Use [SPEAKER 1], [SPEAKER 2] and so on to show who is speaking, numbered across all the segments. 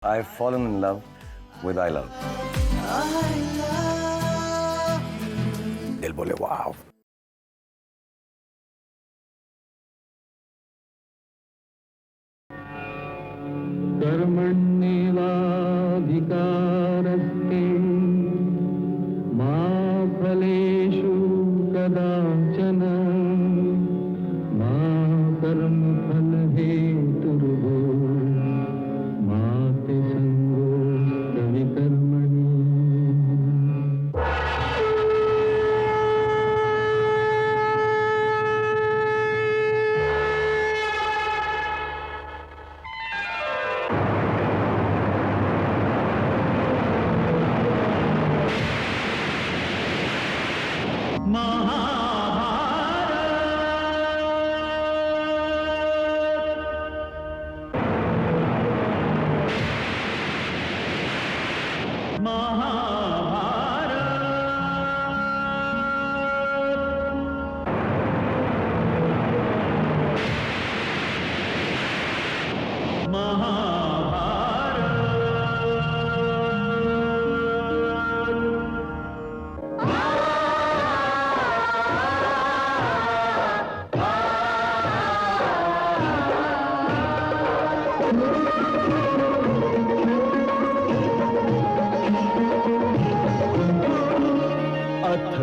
[SPEAKER 1] I've fallen in love with I love. दिल बोले वाव.
[SPEAKER 2] कर्मण्येवाधिकारस्ते मा फलेषु कदाचन मा कर्मफलहेतुर्भो मा ते सङ्गोऽस्त्वपि कर्मणि.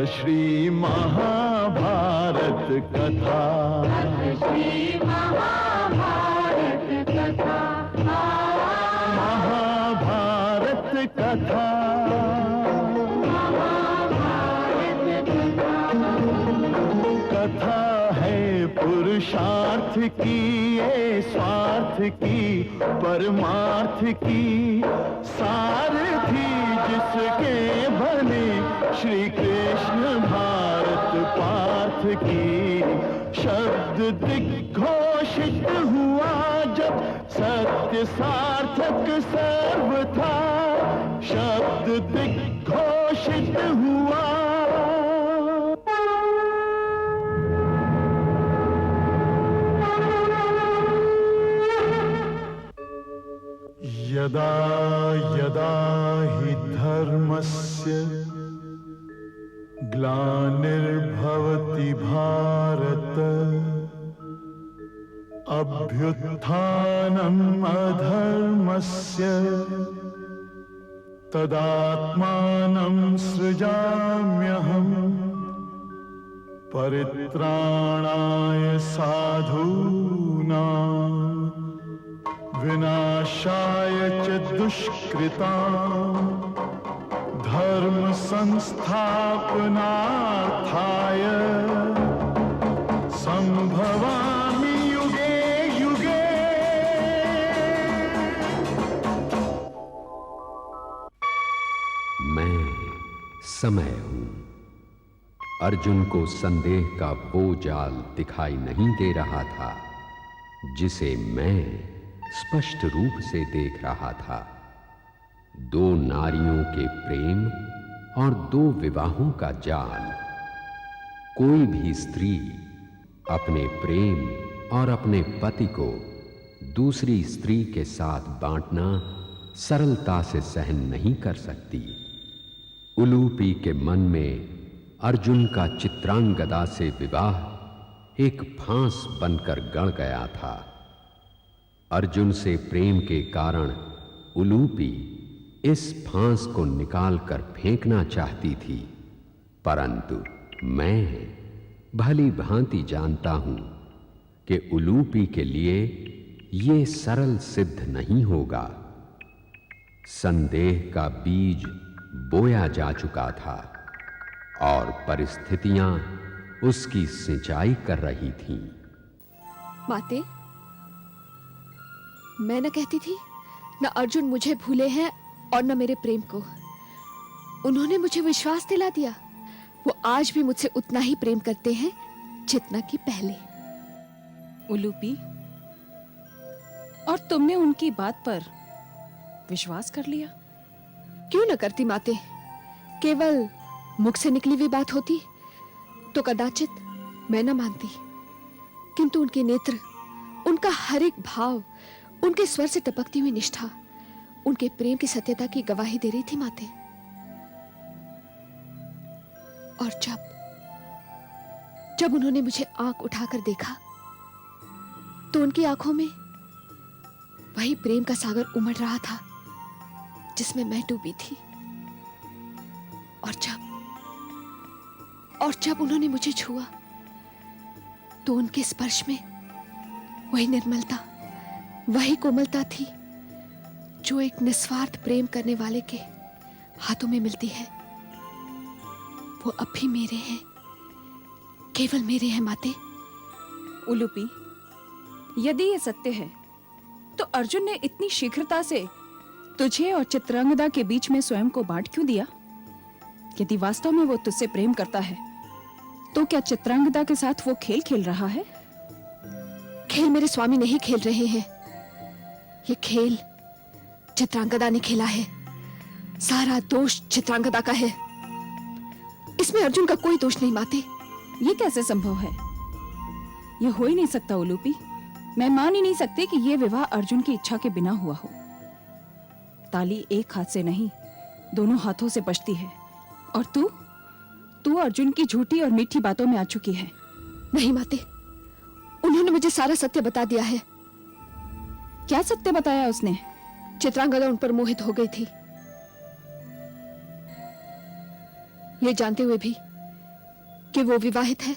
[SPEAKER 2] श्री महाभारत कथा. श्री महाभारत कथा. महाभारत कथा. कथा है पुरुषार्थ की, ये स्वार्थ की, परमार्थ की, सारथी जिसके बने श्री कृष्ण भारत पार्थ की. शब्द दिग्घोषित हुआ जब सत्य सार्थक सर्व था. शब्द दिग्घोषित हुआ. यदा यदा हि धर्मस्य ग्लानिर्भवति भारत अभ्युत्थानम् अधर्मस्य तदात्मानं सृजाम्यहम् परित्राणाय साधूनां विनाशाय च दुष्कृतां धर्म संस्थापनार्थाय संभवामि युगे युगे.
[SPEAKER 3] मैं समय हूं. अर्जुन को संदेह का वो जाल दिखाई नहीं दे रहा था जिसे मैं स्पष्ट रूप से देख रहा था. दो नारियों के प्रेम और दो विवाहों का जाल. कोई भी स्त्री अपने प्रेम और अपने पति को दूसरी स्त्री के साथ बांटना सरलता से सहन नहीं कर सकती. उलूपी के मन में अर्जुन का चित्रांगदा से विवाह एक फांस बनकर गड़ गया था. अर्जुन से प्रेम के कारण उलूपी इस फांस को निकालकर फेंकना चाहती थी, परंतु मैं भली भांति जानता हूं कि उलूपी के लिए ये सरल सिद्ध नहीं होगा. संदेह का बीज बोया जा चुका था और परिस्थितियां उसकी सिंचाई कर रही थीं.
[SPEAKER 4] माते, मैं न कहती थी न अर्जुन मुझे भूले हैं और न मेरे प्रेम को. उन्होंने मुझे विश्वास दिला दिया. वो आज भी मुझसे उतना ही प्रेम करते हैं जितना कि पहले.
[SPEAKER 5] उलूपी, और तुमने उनकी बात पर विश्वास कर लिया?
[SPEAKER 4] क्यों न करती माते. केवल मुख से निकली हुई बात होती तो कदाचित मैं न मानती, किंतु उनके नेत्र, उनका हर एक भाव, उनके स्वर से टपकती हुई निष्ठा, उनके प्रेम की सत्यता की गवाही दे रही थी माते। और जब उन्होंने मुझे आंख उठाकर देखा तो उनकी आंखों में वही प्रेम का सागर उमड़ रहा था जिसमें मैं डूबी थी। और जब उन्होंने मुझे छुआ तो उनके स्पर्श में वही निर्मलता, वही कोमलता थी जो एक निस्वार्थ प्रेम करने वाले के हाथों में मिलती है। वो अब भी मेरे हैं, केवल मेरे हैं माते।
[SPEAKER 5] उलूपी, यदि ये सत्य है तो अर्जुन ने इतनी शीघ्रता से तुझे और चित्रांगदा के बीच में स्वयं को बांट क्यों दिया? यदि वास्तव में वो तुझसे प्रेम करता है तो क्या चित्रांगदा के साथ वो खेल खेल रहा है?
[SPEAKER 4] खेल मेरे स्वामी नहीं खेल रहे हैं, ये खेल चित्रांगदा ने खेला है। सारा दोष चित्रांगदा का है, इसमें अर्जुन का कोई दोष नहीं माते।
[SPEAKER 5] ये कैसे संभव है? ये हो ही नहीं सकता उलूपी। मैं मान ही नहीं सकती कि ये विवाह अर्जुन की इच्छा के बिना हुआ हो। ताली एक हाथ से नहीं, दोनों हाथों से बजती है। और तू अर्जुन की झूठी और मीठी बातों में आ चुकी है।
[SPEAKER 4] नहीं माते, उन्होंने मुझे सारा सत्य बता दिया है।
[SPEAKER 5] क्या सत्य बताया उसने?
[SPEAKER 4] चित्रांगदा उन पर मोहित हो गई थी, ये जानते हुए भी कि वो विवाहित है।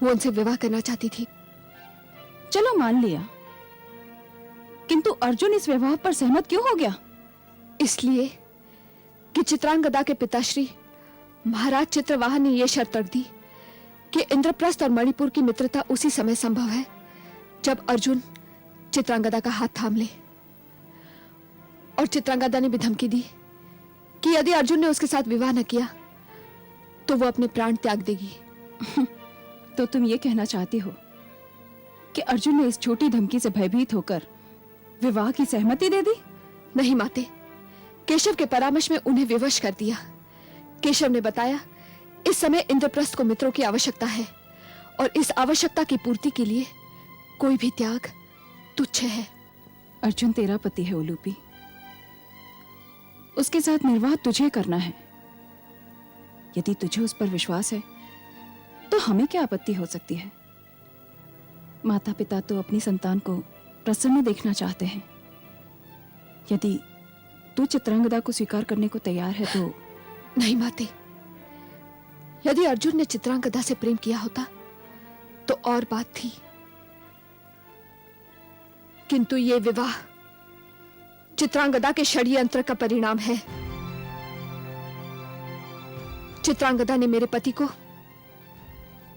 [SPEAKER 4] वो उनसे विवाह करना चाहती थी।
[SPEAKER 5] चलो मान लिया, किंतु अर्जुन इस विवाह पर सहमत क्यों हो गया?
[SPEAKER 4] इसलिए कि चित्रांगदा के पिताश्री महाराज चित्रवाहन ने यह शर्त रख दी कि इंद्रप्रस्थ और मणिपुर की मित्रता उसी समय संभव है जब अर्जुन चित्रांगदा का हाथ थाम ले। और चित्रांगदा ने भी धमकी दी कि यदि अर्जुन ने उसके साथ विवाह न किया तो वो अपने प्राण त्याग देगी।
[SPEAKER 5] तो तुम ये कहना चाहती हो कि अर्जुन ने इस छोटी धमकी से भयभीत होकर विवाह की सहमति दे दी?
[SPEAKER 4] नहीं माते, केशव के परामर्श में उन्हें विवश कर दिया। केशव ने बताया इस समय इंद्रप्रस्थ को मित्रों की आवश्यकता है और इस आवश्यकता की पूर्ति के लिए कोई भी त्याग तुच्छ है।
[SPEAKER 5] अर्जुन तेरा पति है उलूपी, उसके साथ निर्वाह तुझे करना है। यदि तुझे उस पर विश्वास है तो हमें क्या आपत्ति हो सकती है? माता पिता तो अपनी संतान को प्रसन्न देखना चाहते हैं। यदि तू चित्रांगदा को स्वीकार करने को तैयार है तो।
[SPEAKER 4] नहीं माते, यदि अर्जुन ने चित्रांगदा से प्रेम किया होता तो और बात थी, किंतु ये विवाह चित्रांगदा के षड्यंत्र का परिणाम है। चित्रांगदा ने मेरे पति को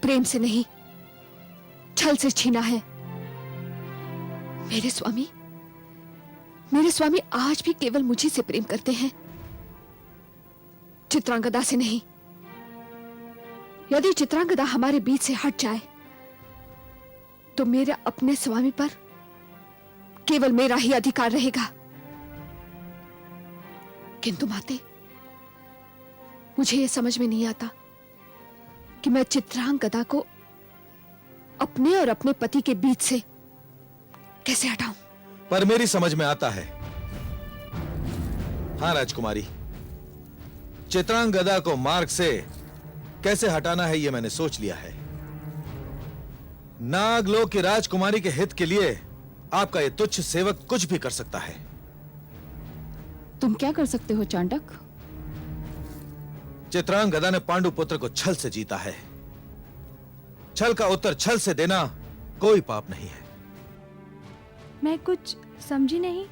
[SPEAKER 4] प्रेम से नहीं, छल से छीना है। मेरे स्वामी आज भी केवल मुझे से प्रेम करते हैं, चित्रांगदा से नहीं। यदि चित्रांगदा हमारे बीच से हट जाए तो मेरे अपने स्वामी पर केवल मेरा ही अधिकार रहेगा। किंतु माते, मुझे यह समझ में नहीं आता कि मैं चित्रांगदा को अपने और अपने पति के बीच से कैसे हटाऊं।
[SPEAKER 6] पर मेरी समझ में आता है। हाँ राजकुमारी, चित्रांगदा को मार्ग से कैसे हटाना है यह मैंने सोच लिया है। नागलोक की राजकुमारी के हित के लिए आपका यह तुच्छ सेवक कुछ भी कर सकता है।
[SPEAKER 5] तुम क्या कर सकते हो चांडक?
[SPEAKER 6] चित्रांगदा ने पांडुपुत्र को छल से जीता है। छल का उत्तर छल से देना कोई पाप नहीं है।
[SPEAKER 7] मैं कुछ समझी नहीं।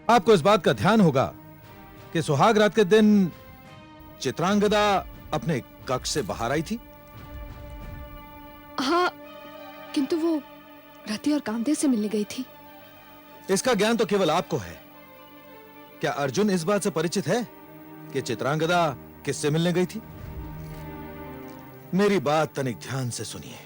[SPEAKER 6] आपको इस बात का ध्यान होगा कि सुहाग रात के दिन चित्रांगदा अपने कक्ष से बाहर आई थी।
[SPEAKER 4] हाँ, किंतु वो रति और कामदेव से मिलने गई थी।
[SPEAKER 6] इसका ज्ञान तो केवल आपको है। क्या अर्जुन इस बात से परिचित है कि चित्रांगदा किससे मिलने गई थी? मेरी बात तनिक ध्यान से सुनिए।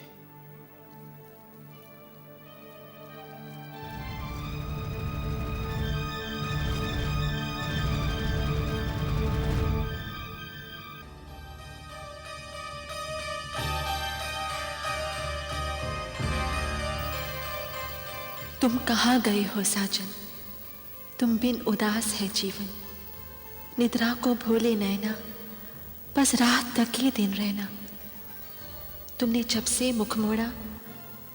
[SPEAKER 8] तुम कहां गए हो साजन? तुम बिन उदास है जीवन, निद्रा को भूले नैना, बस रात तक ही दिन रहना। तुमने जब से मुख मोड़ा,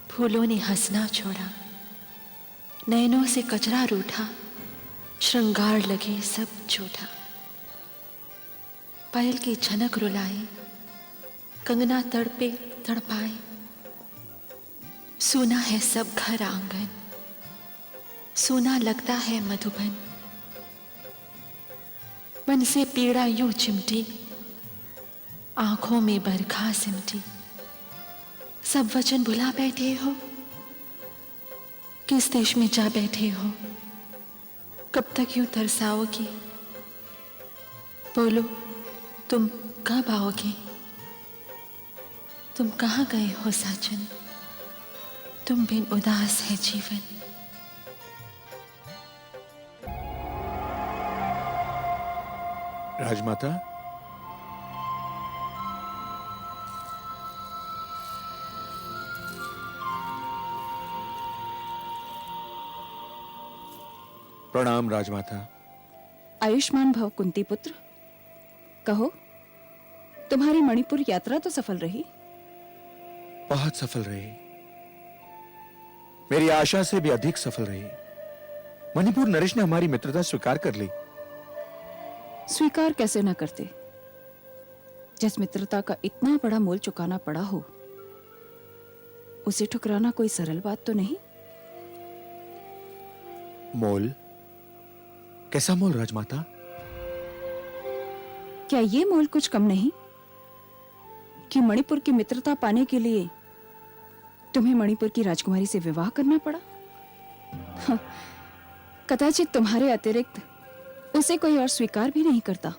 [SPEAKER 8] फूलों ने हंसना छोड़ा, नैनों से कचरा रूठा, श्रृंगार लगे सब झूठा। पायल की झनक रुलाए, कंगना तड़पे तड़पाए, सूना है सब घर आंगन, सूना लगता है मधुबन। मन से पीड़ा यूं चिमटी, आंखों में बरखा सिमटी। सब वचन भुला बैठे हो, किस देश में जा बैठे हो, कब तक यूं तरसाओगे? बोलो तुम कब आओगे? तुम कहाँ गए हो साजन, तुम बिन उदास है जीवन।
[SPEAKER 6] राजमाता, प्रणाम राजमाता।
[SPEAKER 5] आयुष्मान भव कुंती पुत्र। कहो, तुम्हारी मणिपुर यात्रा तो सफल रही?
[SPEAKER 6] बहुत सफल रही, मेरी आशा से भी अधिक सफल रही। मणिपुर नरेश ने हमारी मित्रता स्वीकार कर ली।
[SPEAKER 5] स्वीकार कैसे न करते, जिस मित्रता का इतना बड़ा मोल चुकाना पड़ा हो, उसे ठुकराना कोई सरल बात तो नहीं।
[SPEAKER 6] मोल? कैसा मोल राजमाता?
[SPEAKER 5] क्या ये मोल कुछ कम नहीं कि मणिपुर की मित्रता पाने के लिए तुम्हें मणिपुर की राजकुमारी से विवाह करना पड़ा? हाँ, कदाचित तुम्हारे अतिरिक्त उसे कोई और स्वीकार भी नहीं करता।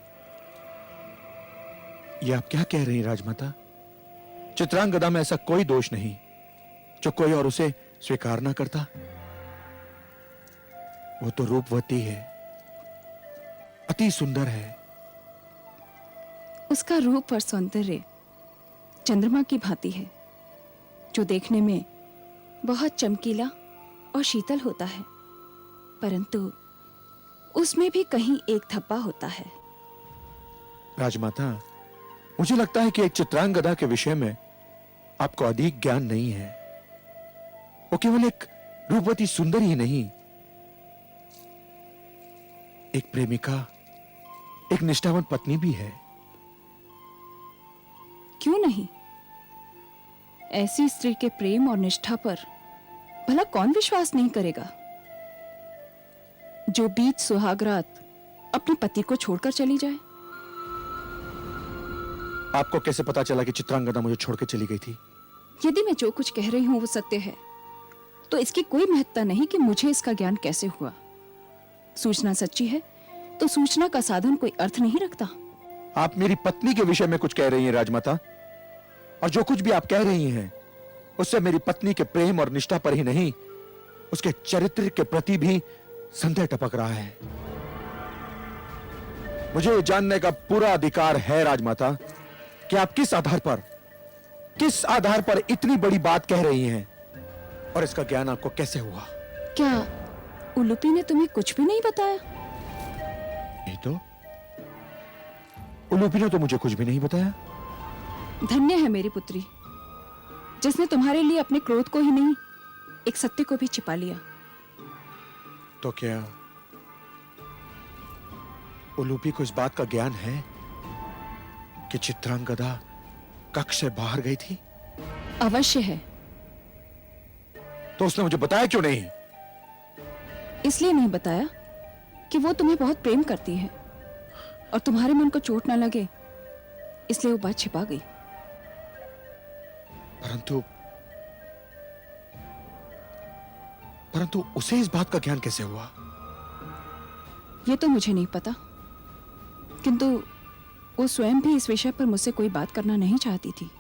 [SPEAKER 6] ये आप क्या कह रही हैं राजमाता? चित्रांगदा में ऐसा कोई दोष नहीं जो कोई और उसे स्वीकार ना करता। वो तो रूपवती है, अति सुंदर है।
[SPEAKER 5] उसका रूप और सौंदर्य चंद्रमा की भांति है, जो देखने में बहुत चमकीला और शीतल होता है, परंतु उसमें भी कहीं एक धब्बा होता है।
[SPEAKER 6] राजमाता, मुझे लगता है कि एक चित्रांगदा के विषय में आपको अधिक ज्ञान नहीं है। वो केवल एक रूपवती सुंदर ही नहीं, एक प्रेमिका, एक निष्ठावान पत्नी भी है।
[SPEAKER 5] क्यों नहीं? ऐसी स्त्री के प्रेम और निष्ठा पर भला कौन विश्वास नहीं करेगा, जो बीच सुहागरात अपने पति को छोड़कर चली जाए।
[SPEAKER 6] आपको कैसे पता चला कि चित्रांगदा मुझे छोड़कर चली गई थी?
[SPEAKER 5] यदि मैं जो कुछ कह रही हूं वो सत्य है, तो इसकी कोई महत्ता नहीं कि मुझे इसका ज्ञान कैसे हुआ। सूचना सच्ची है तो सूचना का साधन कोई अर्थ नहीं रखता।
[SPEAKER 6] आप मेरी पत्नी के विषय में कुछ कह रही हैं राजमाता, और जो कुछ भी आप कह रही हैं उससे मेरी पत्नी के प्रेम और निष्ठा पर ही नहीं, उसके चरित्र के प्रति भी संदेह टपक रहा है। मुझे ये जानने का पूरा अधिकार है राजमाता कि आप किस आधार पर इतनी बड़ी बात कह रही हैं, और इसका ज्ञान आपको कैसे हुआ?
[SPEAKER 5] क्या उलूपी ने तुम्हें कुछ भी नहीं बताया?
[SPEAKER 6] नहीं तो उलूपी ने तो मुझे कुछ भी नहीं बताया।
[SPEAKER 5] धन्य है मेरी पुत्री, जिसने तुम्हारे लिए अपने क्रोध को ही नहीं, एक सत्य को भी छिपा लिया।
[SPEAKER 6] तो क्या उलूपी को इस बात का ज्ञान है कि चित्रांगदा कक्ष से बाहर गई थी?
[SPEAKER 5] अवश्य है।
[SPEAKER 6] तो उसने मुझे बताया क्यों नहीं?
[SPEAKER 5] इसलिए नहीं बताया कि वो तुम्हें बहुत प्रेम करती है और तुम्हारे मन को चोट ना लगे, इसलिए वो बात छिपा गई।
[SPEAKER 6] परंतु उसे इस बात का ज्ञान कैसे हुआ?
[SPEAKER 5] ये तो मुझे नहीं पता, किंतु वो स्वयं भी इस विषय पर मुझसे कोई बात करना नहीं चाहती थी।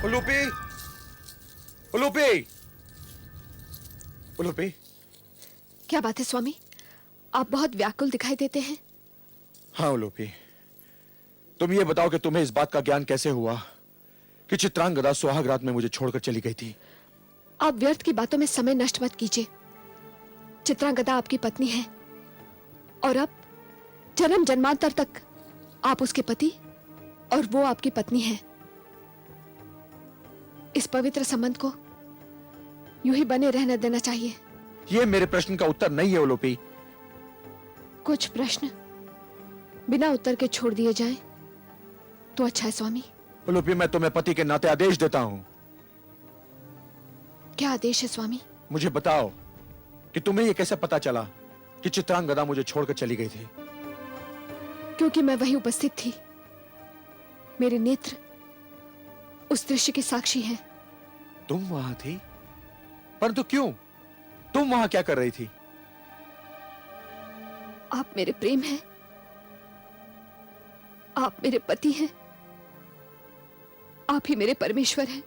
[SPEAKER 6] उलूपी, उलूपी, उलूपी।
[SPEAKER 4] क्या बात है स्वामी, आप बहुत व्याकुल दिखाई देते हैं।
[SPEAKER 6] हाँ उलूपी, तुम ये बताओ कि तुम्हें इस बात का ज्ञान कैसे हुआ कि चित्रांगदा सुहाग रात में मुझे छोड़कर चली गई थी?
[SPEAKER 4] आप व्यर्थ की बातों में समय नष्ट मत कीजिए। चित्रांगदा आपकी पत्नी है और अब जन्म जन्मांतर तक आप उसके पति और वो आपकी पत्नी है। इस पवित्र संबंध को यूं ही बने रहने देना चाहिए।
[SPEAKER 6] ये मेरे प्रश्न का उत्तर नहीं है उलूपी।
[SPEAKER 4] कुछ प्रश्न बिना उत्तर के छोड़ दिए जाएं तो अच्छा है स्वामी।
[SPEAKER 6] उलूपी, मैं तुम्हें पति के नाते आदेश देता हूं।
[SPEAKER 4] क्या आदेश है स्वामी?
[SPEAKER 6] मुझे बताओ कि तुम्हें यह कैसे पता चला कि चित्रांगदा मुझे छोड़कर चली गई थी?
[SPEAKER 4] क्योंकि मैं वहीं उपस्थित थी। मेरे नेत्र उस दृश्य के साक्षी हैं।
[SPEAKER 6] तुम वहां थी? परंतु क्यों? तुम वहां क्या कर रही थी?
[SPEAKER 4] आप मेरे प्रेम हैं, आप मेरे पति हैं, आप ही मेरे परमेश्वर हैं।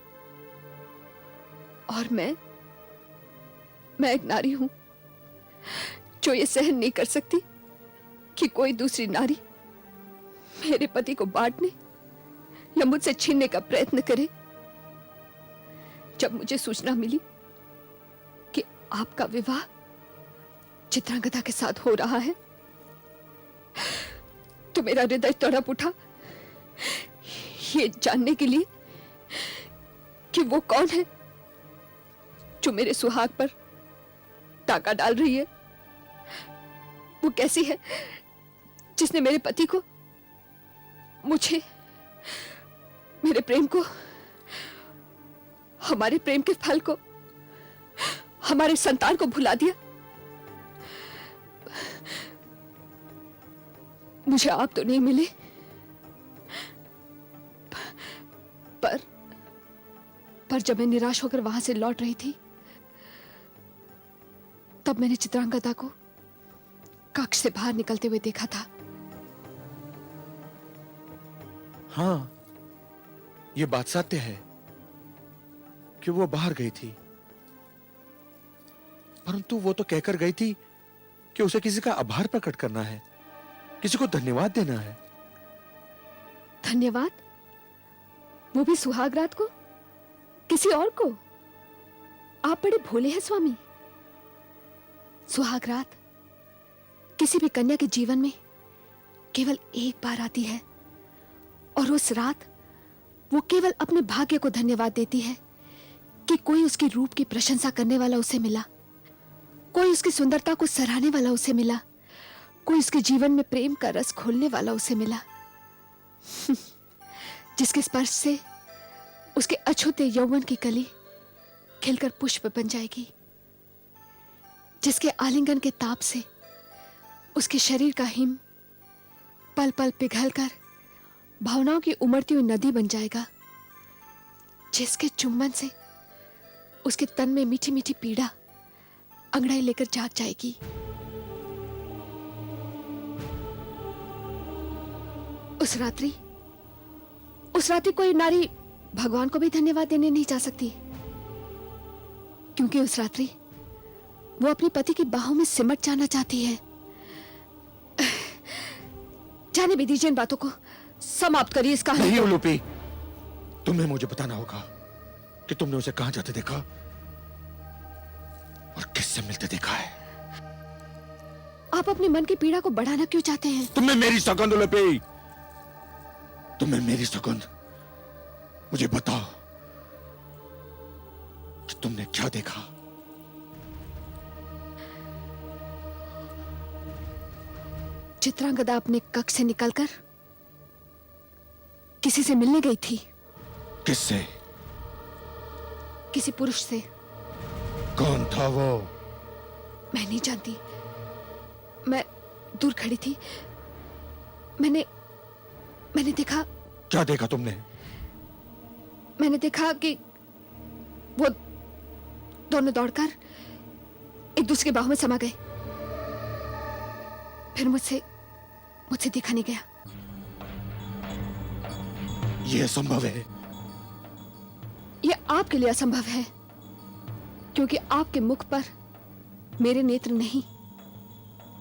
[SPEAKER 4] और मैं एक नारी हूं जो ये सहन नहीं कर सकती कि कोई दूसरी नारी मेरे पति को बांटने या मुझसे छीनने का प्रयत्न करे। जब मुझे सूचना मिली कि आपका विवाह चित्रांगदा के साथ हो रहा है तो मेरा हृदय तड़प उठा, ये जानने के लिए कि वो कौन है जो मेरे सुहाग पर टाका डाल रही है। वो कैसी है जिसने मेरे पति को, मुझे, मेरे प्रेम को, हमारे प्रेम के फल को, हमारे संतान को भुला दिया। मुझे आप तो नहीं मिले, पर जब मैं निराश होकर वहां से लौट रही थी तब मैंने चित्रांगदा को कक्ष से बाहर निकलते हुए देखा था।
[SPEAKER 6] हाँ, ये बात सत्य है कि वो बाहर गई थी, परंतु वो तो कहकर गई थी कि उसे किसी का आभार प्रकट करना है, किसी को धन्यवाद देना है।
[SPEAKER 4] धन्यवाद? वो भी सुहाग रात को? किसी और को? आप बड़े भोले हैं स्वामी। सुहाग रात किसी भी कन्या के जीवन में केवल एक बार आती है और उस रात वो केवल अपने भाग्य को धन्यवाद देती है कि कोई उसके रूप की प्रशंसा करने वाला उसे मिला, कोई उसकी सुंदरता को सराहने वाला उसे मिला, कोई उसके जीवन में प्रेम का रस खोलने वाला उसे मिला, जिसके स्पर्श से उसके अछूते यौवन की कली खिलकर पुष्प बन जाएगी, जिसके आलिंगन के ताप से उसके शरीर का हिम पल पल पिघलकर भावनाओं की उमड़ती हुई नदी बन जाएगा, जिसके चुंबन से उसके तन में मीठी मीठी पीड़ा अंगड़ाई लेकर जाग जाएगी। उस रात्रि कोई नारी भगवान को भी धन्यवाद देने नहीं जा सकती, क्योंकि उस रात्रि वो अपने पति की बाहों में सिमट जाना चाहती है। जाने भी दीजिए इन बातों को, समाप्त करिए इसका।
[SPEAKER 6] नहीं उलूपी, तुम्हें मुझे बताना होगा कि तुमने उसे कहां जाते देखा और किससे मिलते देखा है।
[SPEAKER 4] आप अपने मन की पीड़ा को बढ़ाना क्यों चाहते हैं?
[SPEAKER 6] तुम्हें मेरी सौगंध उलूपी, तुम्हें मेरी सौगंध, मुझे बताओ कि तुमने क्या देखा।
[SPEAKER 4] चित्रांगदा अपने कक्ष से निकलकर किसी से मिलने गई थी।
[SPEAKER 6] किससे?
[SPEAKER 4] किसी पुरुष से।
[SPEAKER 6] कौन था वो?
[SPEAKER 4] मैं नहीं जानती, मैं दूर खड़ी थी। मैंने देखा।
[SPEAKER 6] क्या देखा तुमने?
[SPEAKER 4] मैंने देखा कि वो दोनों दौड़कर एक दूसरे के बाहों में समा गए। फिर मुझसे देखा नहीं गया।
[SPEAKER 6] यह संभव है?
[SPEAKER 4] यह आपके लिए असंभव है, क्योंकि आपके मुख पर मेरे नेत्र नहीं,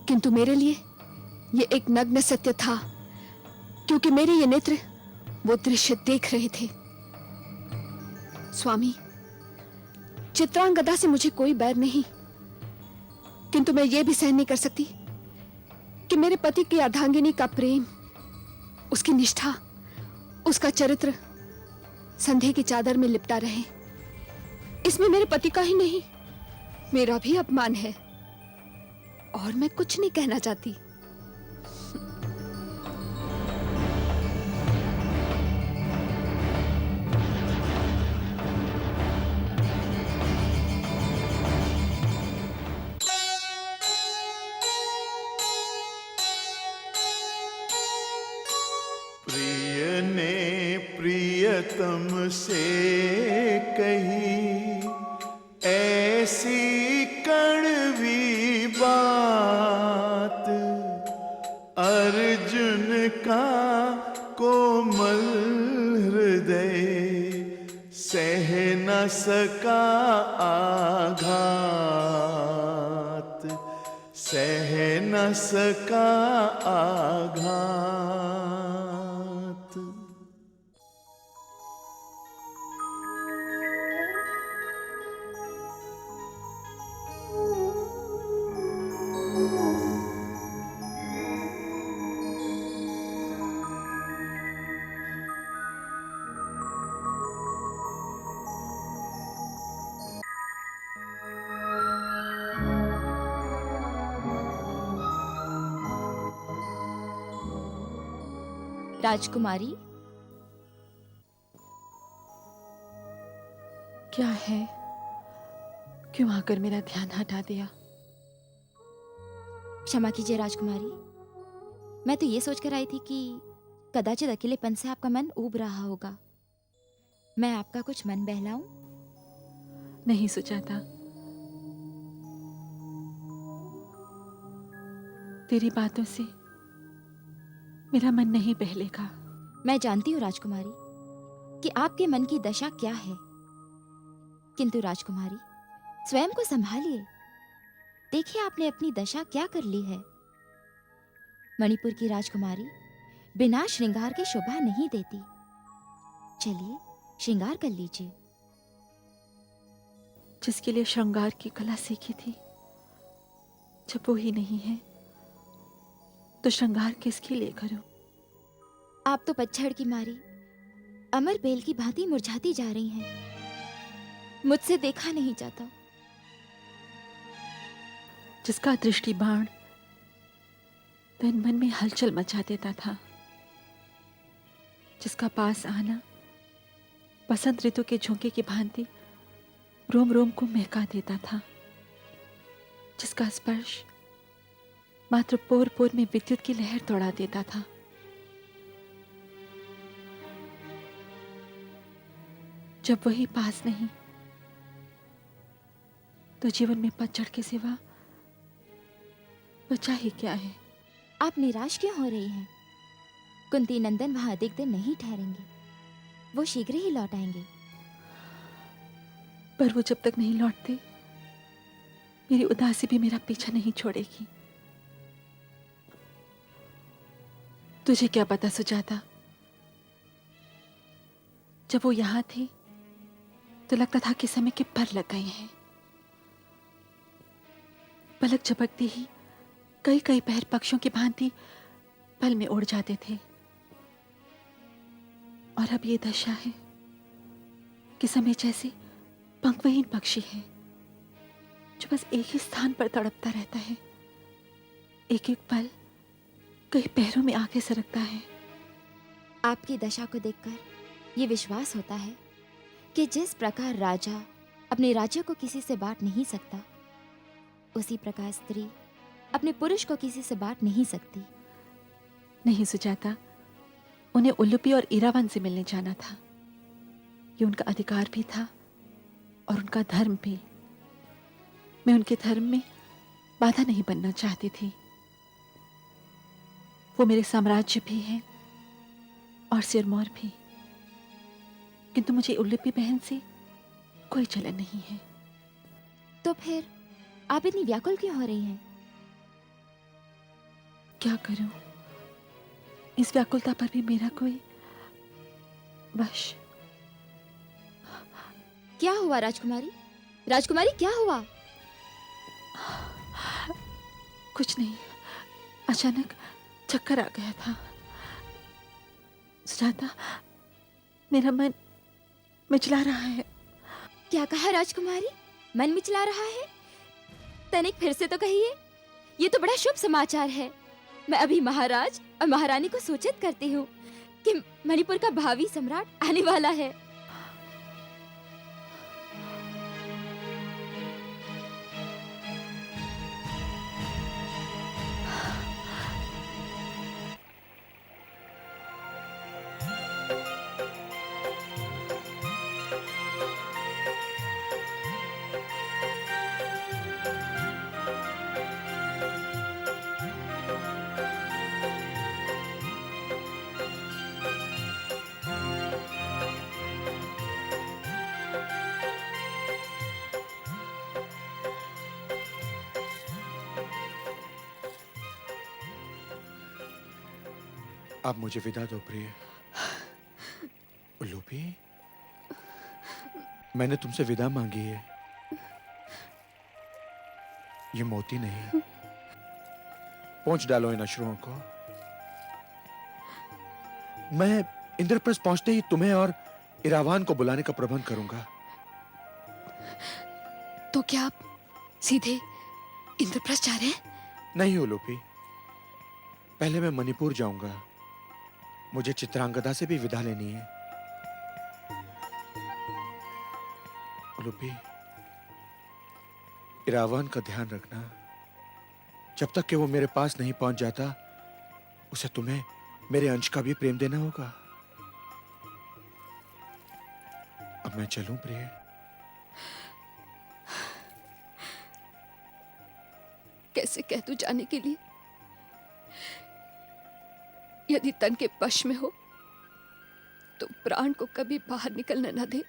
[SPEAKER 4] किंतु मेरे लिए यह एक नग्न सत्य था क्योंकि मेरे ये नेत्र वो दृश्य देख रहे थे। स्वामी, चित्रांगदा से मुझे कोई बैर नहीं, किंतु मैं ये भी सहन नहीं कर सकती कि मेरे पति की अर्धांगिनी का प्रेम, उसकी निष्ठा, उसका चरित्र संदेह की चादर में लिपटा रहे। इसमें मेरे पति का ही नहीं, मेरा भी अपमान है, और मैं कुछ नहीं कहना चाहती।
[SPEAKER 2] प्रिय ने प्रियतम से कही ऐसी कड़वी बात, अर्जुन का कोमल हृदय सह न सका आघात, सह न सका आघात।
[SPEAKER 7] राजकुमारी,
[SPEAKER 8] क्या है? क्यों आकर मेरा ध्यान हटा दिया?
[SPEAKER 7] क्षमा कीजिए राजकुमारी, मैं तो ये सोचकर आई थी कि कदाचित अकेलेपन से आपका मन ऊब रहा होगा। मैं आपका कुछ मन बहलाऊं?
[SPEAKER 8] नहीं सुजाता, तेरी बातों से मेरा मन नहीं बहलेगा।
[SPEAKER 7] मैं जानती हूँ राजकुमारी कि आपके मन की दशा क्या है, किंतु राजकुमारी स्वयं को संभालिए। देखिए आपने अपनी दशा क्या कर ली है। मणिपुर की राजकुमारी बिना श्रृंगार के शोभा नहीं देती। चलिए श्रृंगार कर लीजिए।
[SPEAKER 8] जिसके लिए श्रृंगार की कला सीखी थी, जब वो ही नहीं है तो श्रृंगार किसके लिए करूं?
[SPEAKER 7] आप तो पतझड़ की मारी अमर बेल की भांति मुरझाती जा रही हैं। मुझसे देखा नहीं जाता।
[SPEAKER 8] जिसका दृष्टि बाण तन मन में हलचल मचा देता था, जिसका पास आना बसंत ऋतु के झोंके की भांति रोम रोम को महका देता था, जिसका स्पर्श मात्र पोर पोर में विद्युत की लहर दौड़ा देता था, जब वही पास नहीं तो जीवन में पतझड़ के सिवा बचा ही क्या है?
[SPEAKER 7] आप निराश क्यों हो रही हैं? कुंती नंदन वहां अधिक दिन नहीं ठहरेंगे, वो शीघ्र ही लौट आएंगे।
[SPEAKER 8] पर वो जब तक नहीं लौटते, मेरी उदासी भी मेरा पीछा नहीं छोड़ेगी। तुझे क्या पता सुजाता, जब वो यहां थे तो लगता था कि समय के पर लग गए हैं। पलक झपकती ही कई कई पैर पक्षियों की भांति पल में उड़ जाते थे, और अब ये दशा है कि समय जैसे पंखविहीन पक्षी है जो बस एक ही स्थान पर तड़पता रहता है, एक एक पल कई पैरों में आके सरकता है।
[SPEAKER 7] आपकी दशा को देखकर ये विश्वास होता है कि जिस प्रकार राजा अपने राज्य को किसी से बांट नहीं सकता, उसी प्रकार स्त्री अपने पुरुष को किसी से बांट नहीं सकती।
[SPEAKER 8] नहीं सुजाता, उन्हें उल्लूपी और इरावन से मिलने जाना था। ये उनका अधिकार भी था और उनका धर्म भी। मैं उनके धर्म में बाधा नहीं बनना चाहती थी। वो मेरे साम्राज्य भी हैं और सिरमौर भी, किंतु मुझे उल्लूपी बहन से कोई जलन नहीं है।
[SPEAKER 7] तो फिर आप इतनी व्याकुल क्यों हो रही हैं?
[SPEAKER 8] क्या करूं? इस व्याकुलता पर भी मेरा कोई वश।
[SPEAKER 7] क्या हुआ राजकुमारी? राजकुमारी क्या हुआ?
[SPEAKER 8] कुछ नहीं, अचानक चक्कर आ गया था। सुजाता, मेरा मन मिचला रहा है।
[SPEAKER 7] क्या कहा राजकुमारी? मन मिचला रहा है? तनिक फिर से तो कहिए। ये तो बड़ा शुभ समाचार है। मैं अभी महाराज और महारानी को सूचित करती हूँ कि मणिपुर का भावी सम्राट आने वाला है।
[SPEAKER 2] अब मुझे विदा दो प्रिय। उल्लूपी, मैंने तुमसे विदा मांगी है, ये मोती नहीं। पहुंच डालो इन अश्रुओं को। मैं इंद्रप्रस्थ पहुंचते ही तुम्हें और इरावान को बुलाने का प्रबंध करूंगा।
[SPEAKER 4] तो क्या आप सीधे इंद्रप्रस्थ जा रहे हैं?
[SPEAKER 2] नहीं उलूपी, पहले मैं मणिपुर जाऊंगा। मुझे चित्रांगदा से भी विदा लेनी है। उलूपी, इरावान का ध्यान रखना। जब तक कि वो मेरे पास नहीं पहुंच जाता, उसे तुम्हें मेरे अंश का भी प्रेम देना होगा। अब मैं चलूं प्रिय?
[SPEAKER 4] कैसे कह तू जाने के लिए? यदि तन के वश में हो तो प्राण को कभी बाहर निकलने न दे।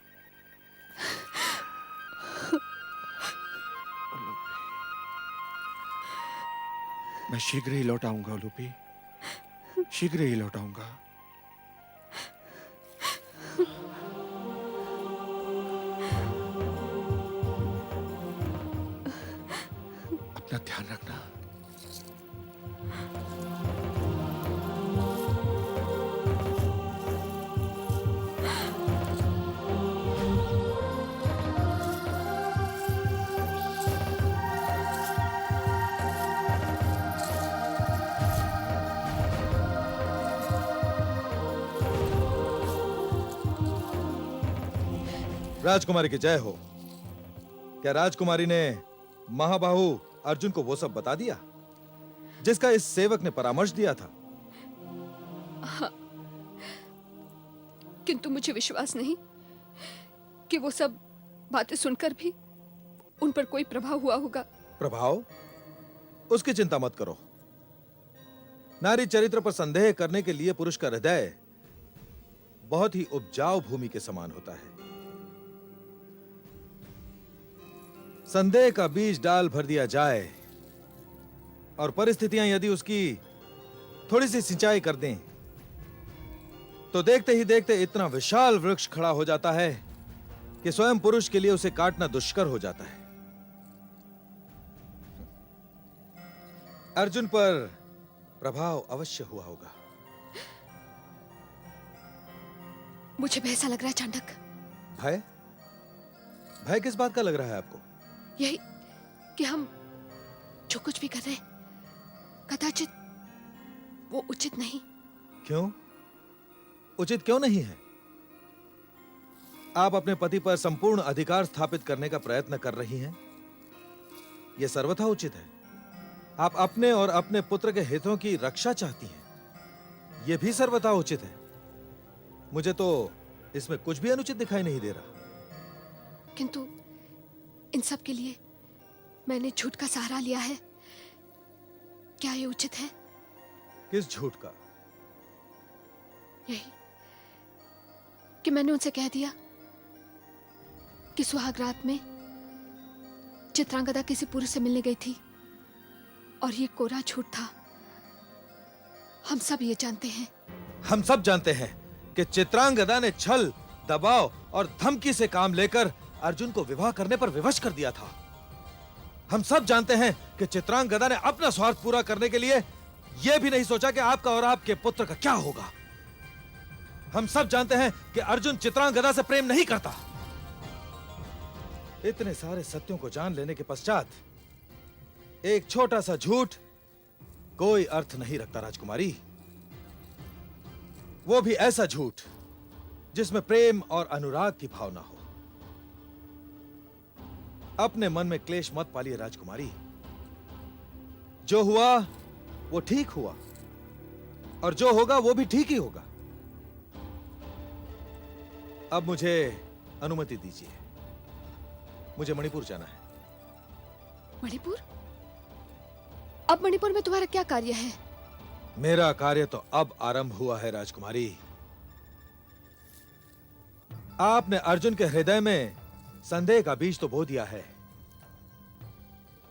[SPEAKER 2] मैं शीघ्र ही लौट आऊंगा उलूपी, शीघ्र ही लौट आऊंगा। अपना ध्यान रखना।
[SPEAKER 6] राजकुमारी की जय हो। क्या राजकुमारी ने महाबाहु अर्जुन को वो सब बता दिया जिसका इस सेवक ने परामर्श दिया था?
[SPEAKER 4] हाँ, किंतु मुझे विश्वास नहीं कि वो सब बातें सुनकर भी उन पर कोई प्रभाव हुआ होगा।
[SPEAKER 6] प्रभाव? उसकी चिंता मत करो। नारी चरित्र पर संदेह करने के लिए पुरुष का हृदय बहुत ही उपजाऊ भूमि के समान होता है। संदेह का बीज डाल भर दिया जाए और परिस्थितियां यदि उसकी थोड़ी सी सिंचाई कर दें तो देखते ही देखते इतना विशाल वृक्ष खड़ा हो जाता है कि स्वयं पुरुष के लिए उसे काटना दुष्कर हो जाता है। अर्जुन पर प्रभाव अवश्य हुआ होगा।
[SPEAKER 4] मुझे भय सा लग रहा है चांडक।
[SPEAKER 6] भय? भय किस बात का लग रहा है आपको?
[SPEAKER 4] यही कि हम जो कुछ भी कर रहे हैं कदाचित वो उचित नहीं।
[SPEAKER 6] क्यों? उचित क्यों नहीं है? आप अपने पति पर संपूर्ण अधिकार स्थापित करने का प्रयत्न कर रही हैं। यह सर्वथा उचित है। आप अपने और अपने पुत्र के हितों की रक्षा चाहती हैं। यह भी सर्वथा उचित है। मुझे तो इसमें कुछ भी अनुचित दिखाई नहीं दे रहा।
[SPEAKER 4] किंतु इन सब के लिए मैंने झूठ का सहारा लिया है। क्या ये उचित है?
[SPEAKER 6] किस झूठ का?
[SPEAKER 4] यही कि मैंने उनसे कह दिया कि सुहाग रात में चित्रांगदा किसी पुरुष से मिलने गई थी और ये कोरा झूठ था। हम सब ये जानते हैं
[SPEAKER 6] हम सब जानते हैं कि चित्रांगदा ने छल, दबाव और धमकी से काम लेकर अर्जुन को विवाह करने पर विवश कर दिया था। हम सब जानते हैं कि चित्रांगदा ने अपना स्वार्थ पूरा करने के लिए यह भी नहीं सोचा कि आपका और आपके पुत्र का क्या होगा। हम सब जानते हैं कि अर्जुन चित्रांगदा से प्रेम नहीं करता। इतने सारे सत्यों को जान लेने के पश्चात एक छोटा सा झूठ कोई अर्थ नहीं रखता राजकुमारी। वो भी ऐसा झूठ जिसमें प्रेम और अनुराग की भावना हो। अपने मन में क्लेश मत पालिए राजकुमारी। जो हुआ वो ठीक हुआ और जो होगा वो भी ठीक ही होगा। अब मुझे अनुमति दीजिए, मुझे मणिपुर जाना है।
[SPEAKER 4] मणिपुर? अब मणिपुर में तुम्हारा क्या कार्य है?
[SPEAKER 6] मेरा कार्य तो अब आरंभ हुआ है राजकुमारी। आपने अर्जुन के हृदय में संदेह का बीज तो बो दिया है।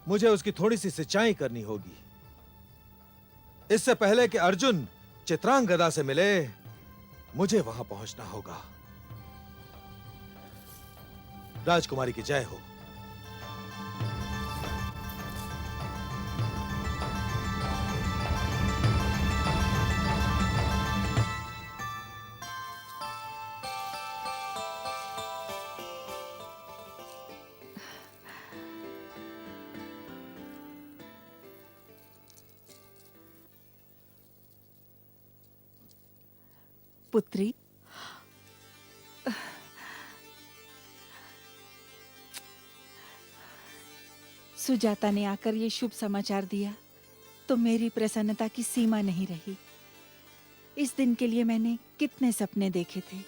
[SPEAKER 6] मुझे उसकी थोड़ी सी सिंचाई करनी होगी। इससे पहले कि अर्जुन चित्रांगदा से मिले, मुझे वहां पहुंचना होगा। राजकुमारी की जय हो।
[SPEAKER 5] पुत्री, सुजाता ने आकर ये शुभ समाचार दिया तो मेरी प्रसन्नता की सीमा नहीं रही। इस दिन के लिए मैंने कितने सपने देखे थे।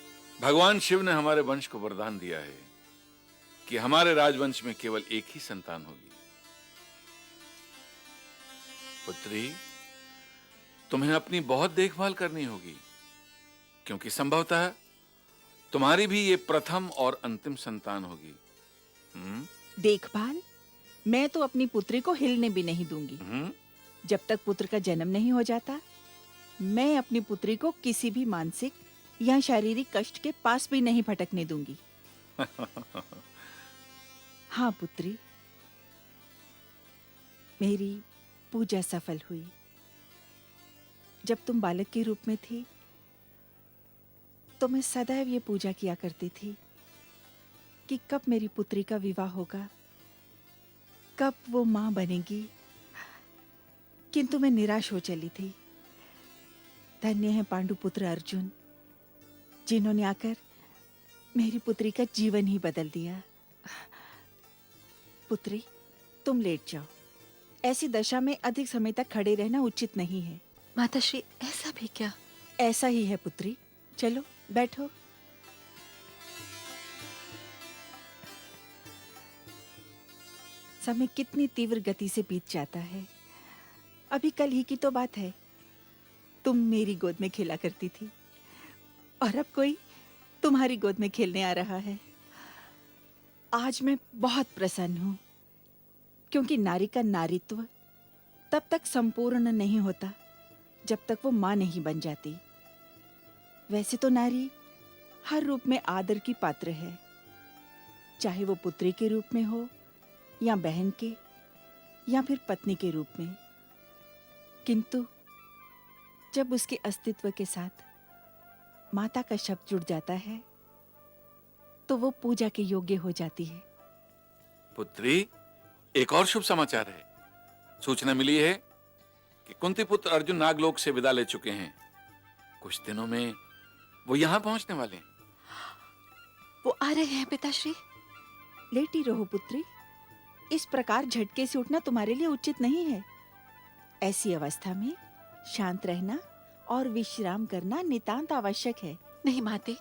[SPEAKER 9] भगवान शिव ने हमारे वंश को वरदान दिया है कि हमारे राजवंश में केवल एक ही संतान होगी। पुत्री, तुम्हें अपनी बहुत देखभाल करनी होगी, क्योंकि संभवतः तुम्हारी भी ये प्रथम और अंतिम संतान होगी।
[SPEAKER 5] देखभाल? मैं तो अपनी पुत्री को हिलने भी नहीं दूंगी। जब तक पुत्र का जन्म नहीं हो जाता, मैं अपनी पुत्री को किसी भी मानसिक या शारीरिक कष्ट के पास भी नहीं भटकने दूंगी। हाँ पुत्री, मेरी पूजा सफल हुई। जब तुम बालक के रूप में थी तो मैं सदैव ये पूजा किया करती थी कि कब मेरी पुत्री का विवाह होगा, कब वो मां बनेगी। किंतु मैं निराश हो चली थी। धन्य है पांडुपुत्र अर्जुन, जिन्होंने आकर मेरी पुत्री का जीवन ही बदल दिया। पुत्री, तुम लेट जाओ। ऐसी दशा में अधिक समय तक खड़े रहना उचित नहीं है।
[SPEAKER 8] माताश्री, ऐसा भी क्या?
[SPEAKER 5] ऐसा ही है पुत्री। चलो बैठो। समय कितनी तीव्र गति से बीत जाता है। अभी कल ही की तो बात है, तुम मेरी गोद में खेला करती थी और अब कोई तुम्हारी गोद में खेलने आ रहा है। आज मैं बहुत प्रसन्न हूं, क्योंकि नारी का नारीत्व तब तक संपूर्ण नहीं होता जब तक वो मां नहीं बन जाती। वैसे तो नारी हर रूप में आदर की पात्र है, चाहे वो पुत्री के रूप में हो या बहन के या फिर पत्नी के रूप में। किंतु जब उसके अस्तित्व के साथ माता का शब्द जुड़ जाता है तो वो पूजा के योग्य हो जाती है।
[SPEAKER 9] पुत्री, एक और शुभ समाचार है। सूचना मिली है कि कुंती पुत्र अर्जुन नागलोक से विदा ले चुके हैं। कुछ दिनों में वो यहां पहुंचने वाले हैं।
[SPEAKER 8] वो आ रहे हैं पिताश्री।
[SPEAKER 5] लेटी रहो पुत्री। इस प्रकार झटके से उठना तुम्हारे लिए उचित नहीं है। ऐसी अवस्था में शांत रहना और विश्राम करना नितांत आवश्यक है।
[SPEAKER 8] नहीं माते,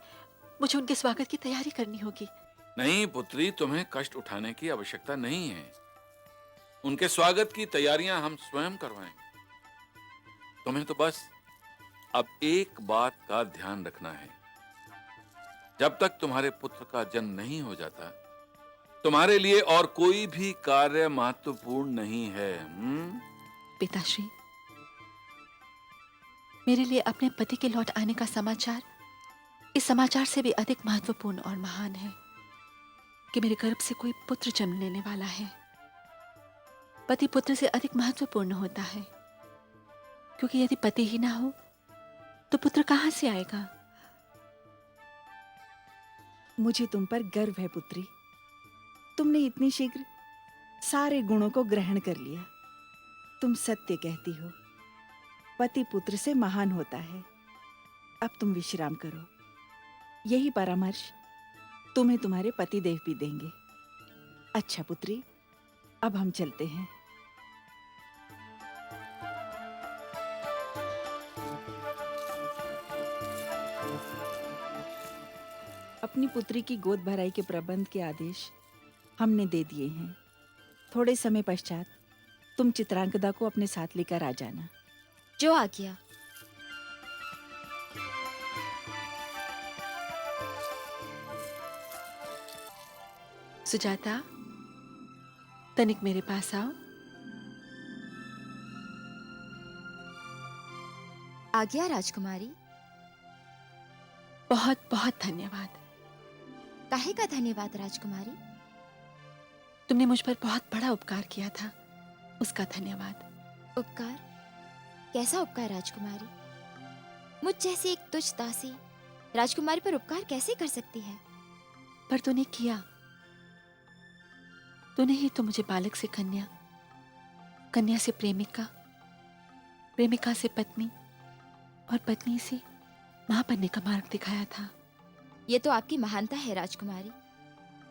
[SPEAKER 8] मुझे उनके स्वागत की तैयारी करनी होगी।
[SPEAKER 9] नहीं पुत्री, तुम्हें कष्ट उठाने की आवश्यकता नहीं है। उनके स्वागत की तैयारियां हम स्वयं करवाएंगे। तुम्हें तो बस अब एक बात का ध्यान रखना है। जब तक तुम्हारे पुत्र का जन्म नहीं हो जाता, तुम्हारे लिए और कोई भी कार्य महत्वपूर्ण नहीं है।
[SPEAKER 8] पिताश्री, मेरे लिए अपने पति के लौट आने का समाचार इस समाचार से भी अधिक महत्वपूर्ण और महान है कि मेरे गर्भ से कोई पुत्र जन्म लेने वाला है। पति पुत्र से अधिक महत्वपूर्ण होता है, क्योंकि यदि पति ही ना हो तो पुत्र कहां से आएगा।
[SPEAKER 5] मुझे तुम पर गर्व है पुत्री। तुमने इतनी शीघ्र सारे गुणों को ग्रहण कर लिया। तुम सत्य कहती हो, पति पुत्र से महान होता है। अब तुम विश्राम करो। यही परामर्श तुम्हें तुम्हारे पति देव भी देंगे। अच्छा पुत्री, अब हम चलते हैं। अपनी पुत्री की गोद भराई के प्रबंध के आदेश हमने दे दिए हैं। थोड़े समय पश्चात तुम चित्रांगदा को अपने साथ लेकर आ जाना।
[SPEAKER 7] जो आ गया।
[SPEAKER 8] सुजाता, तनिक मेरे पास आओ।
[SPEAKER 7] आ गया राजकुमारी।
[SPEAKER 8] बहुत बहुत धन्यवाद।
[SPEAKER 7] काहे का धन्यवाद राजकुमारी?
[SPEAKER 8] तुमने मुझ पर बहुत बड़ा उपकार किया था, उसका धन्यवाद।
[SPEAKER 7] उपकार? कैसा उपकार राजकुमारी? मुझ जैसी एक तुच्छ दासी राजकुमारी पर उपकार कैसे कर सकती है?
[SPEAKER 8] पर तूने किया। तूने ही तो मुझे बालक से कन्या, कन्या से प्रेमिका, प्रेमिका से पत्नी और पत्नी से मां बनने का मार्ग दिखाया था।
[SPEAKER 7] ये तो आपकी महानता है राजकुमारी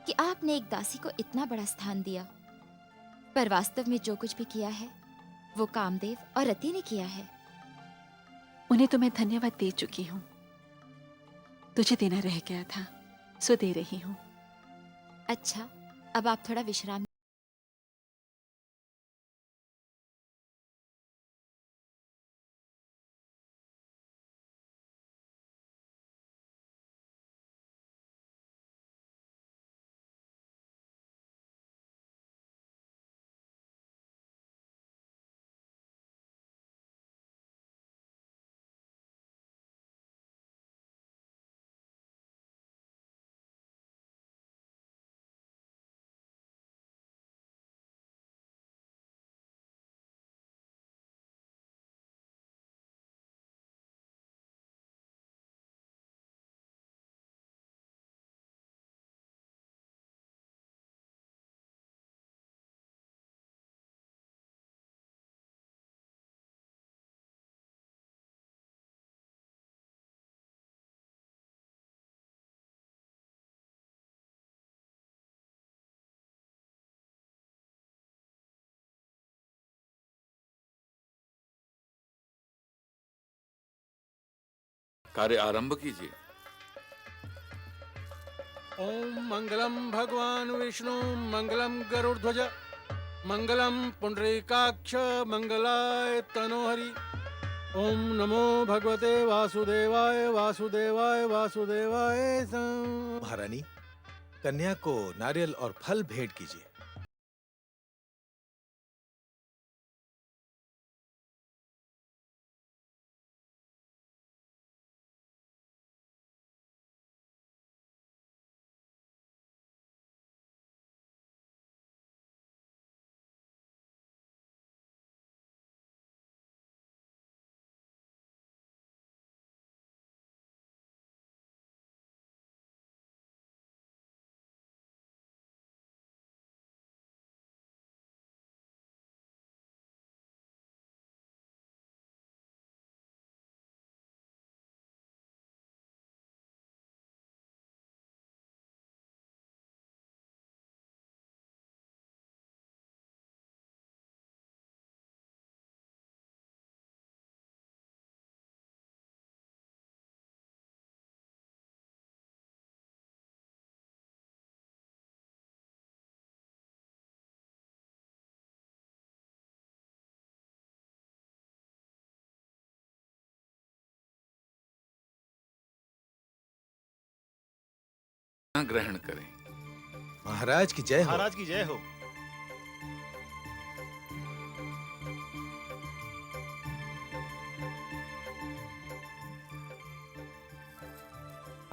[SPEAKER 7] कि आपने एक दासी को इतना बड़ा स्थान दिया। पर वास्तव में जो कुछ भी किया है वो कामदेव और रति ने किया है।
[SPEAKER 8] उन्हें तो मैं धन्यवाद दे चुकी हूँ। तुझे देना रह गया था, सो दे रही हूँ।
[SPEAKER 7] अच्छा, अब आप थोड़ा विश्राम।
[SPEAKER 9] कार्य आरंभ कीजिए।
[SPEAKER 2] ओम मंगलम भगवान विष्णु मंगलम गरुड़ध्वज मंगलम पुंडरीकाक्ष मंगलाय तनोहरि। ओम नमो भगवते वासुदेवाय वासुदेवाय वासुदेवाय।
[SPEAKER 6] महारानी, कन्या को नारियल और फल भेंट कीजिए।
[SPEAKER 9] ग्रहण करें।
[SPEAKER 6] महाराज की जय हो।
[SPEAKER 10] महाराज की जय हो।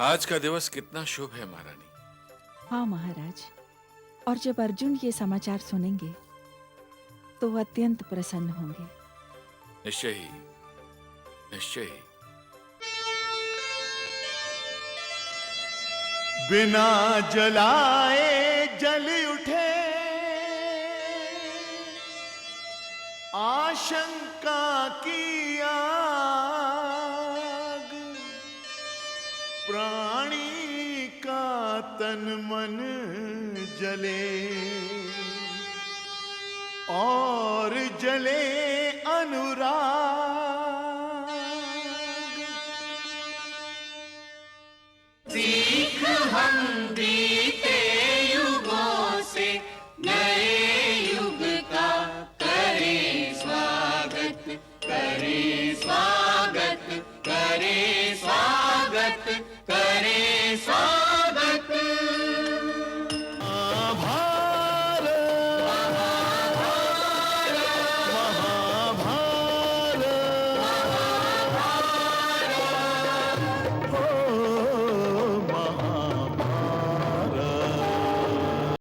[SPEAKER 9] आज का दिवस कितना शुभ है महारानी।
[SPEAKER 10] हाँ महाराज, और जब अर्जुन ये समाचार सुनेंगे तो वो अत्यंत प्रसन्न होंगे।
[SPEAKER 9] निश्चय ही, निश्चय ही।
[SPEAKER 11] बिना जलाए जल उठे, आशंका की आग, प्राणी का तन मन जले और जले अनुराग।